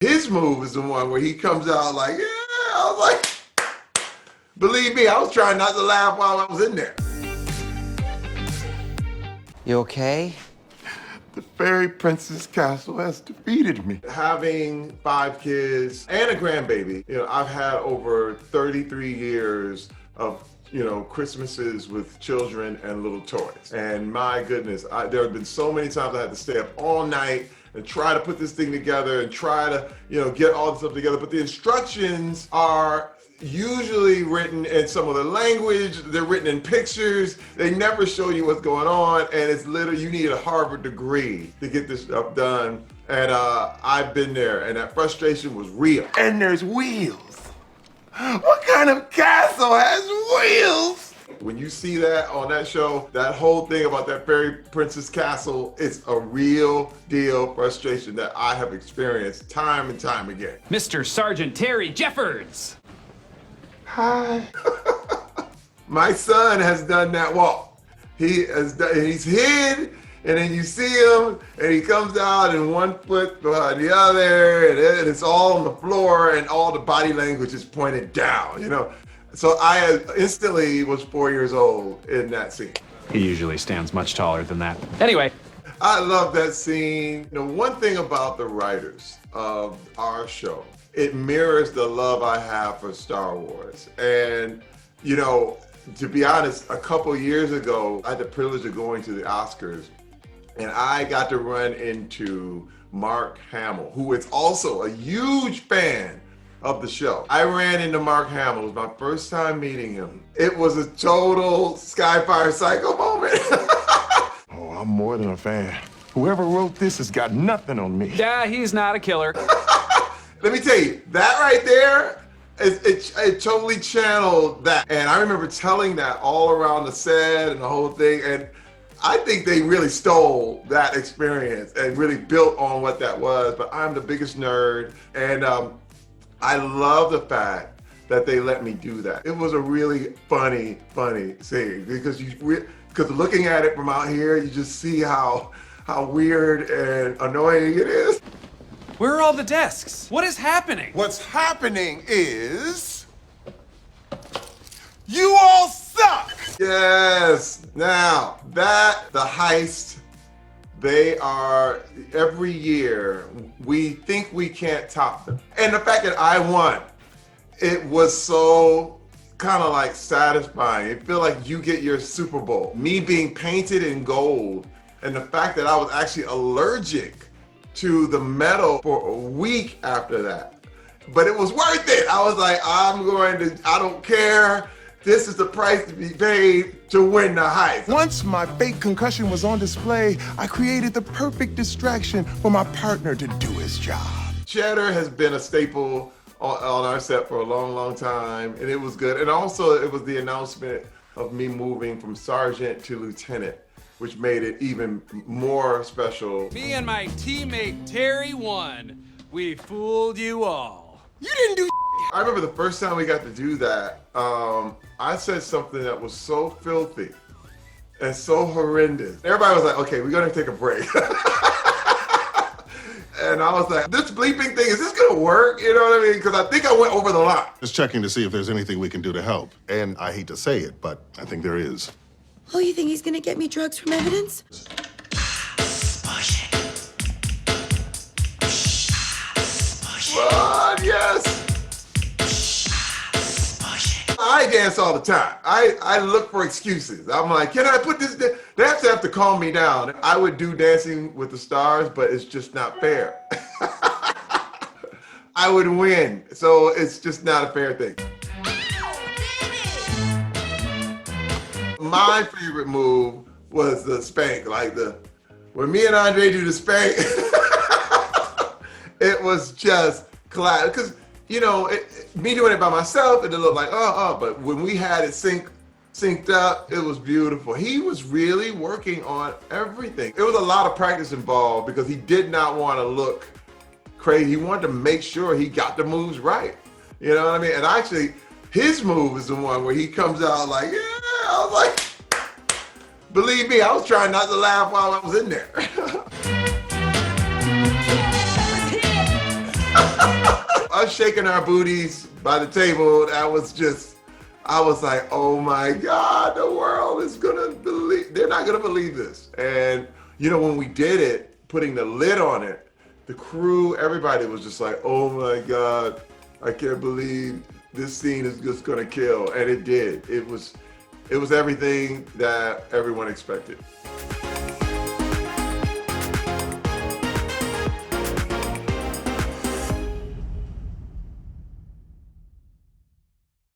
His move is the one where he comes out like, yeah, I was like, believe me, I was trying not to laugh while I was in there. You okay? The fairy princess castle has defeated me. Having 5 kids and a grandbaby, I've had over 33 years of Christmases with children and little toys. And my goodness, there have been so many times I had to stay up all night and try to put this thing together and try to, get all this stuff together. But the instructions are usually written in some other language. They're written in pictures. They never show you what's going on. And it's literally, you need a Harvard degree to get this stuff done. And I've been there, and that frustration was real. And there's wheels. What kind of castle has wheels? When you see that on that show, that whole thing about that fairy princess castle, it's a real deal frustration that I have experienced time and time again. Mr. Sergeant Terry Jeffords. Hi. My son has done that walk. He's hid, and then you see him, and he comes out and one foot behind the other, and it's all on the floor, and all the body language is pointed down, So I instantly was 4 years old in that scene. He usually stands much taller than that. Anyway. I love that scene. One thing about the writers of our show, it mirrors the love I have for Star Wars. And, to be honest, a couple years ago, I had the privilege of going to the Oscars, and I got to run into Mark Hamill, who is also a huge fan of the show. I ran into Mark Hamill. It was my first time meeting him. It was a total Skyfire Psycho moment. Oh, I'm more than a fan. Whoever wrote this has got nothing on me. Yeah, he's not a killer. Let me tell you, that right there, it totally channeled that. And I remember telling that all around the set and the whole thing. And I think they really stole that experience and really built on what that was. But I'm the biggest nerd. And I love the fact that they let me do that. It was a really funny scene because looking at it from out here, you just see how weird and annoying it is. Where are all the desks? What is happening? What's happening is you all suck! Yes. Now, the heist, they are, every year, we think we can't top them. And the fact that I won, it was so kind of like satisfying. It felt like you get your Super Bowl. Me being painted in gold, and the fact that I was actually allergic to the metal for a week after that. But it was worth it. I was like, I don't care. This is the price to be paid to win the heist. Once my fake concussion was on display, I created the perfect distraction for my partner to do his job. Cheddar has been a staple on our set for a long time, and it was good. And also, it was the announcement of me moving from sergeant to lieutenant, which made it even more special. Me and my teammate Terry won. We fooled you all. You didn't do I remember the first time we got to do that, I said something that was so filthy and so horrendous. Everybody was like, okay, we're gonna take a break. And I was like, this bleeping thing, is this gonna work? You know what I mean? Because I think I went over the line. Just checking to see if there's anything we can do to help. And I hate to say it, but I think there is. Oh, you think he's gonna get me drugs from evidence? But yes. I dance all the time. I look for excuses. I'm like, can I put this there? They have to calm me down. I would do Dancing with the Stars, but it's just not fair. I would win, so it's just not a fair thing. My favorite move was the spank, when me and Andre do the spank, it was just classic. Because, me doing it by myself, it looked like, but when we had it synced up, it was beautiful. He was really working on everything. There was a lot of practice involved because he did not want to look crazy. He wanted to make sure he got the moves right. You know what I mean? And actually, his move is the one where he comes out like, yeah, I was like, believe me, I was trying not to laugh while I was in there. us shaking our booties by the table, that was just, I was like, oh my God, the world is gonna believe, they're not gonna believe this. And you know, when we did it, putting the lid on it, the crew, everybody was just like, oh my God, I can't believe this scene is just gonna kill. And it did. It was everything that everyone expected.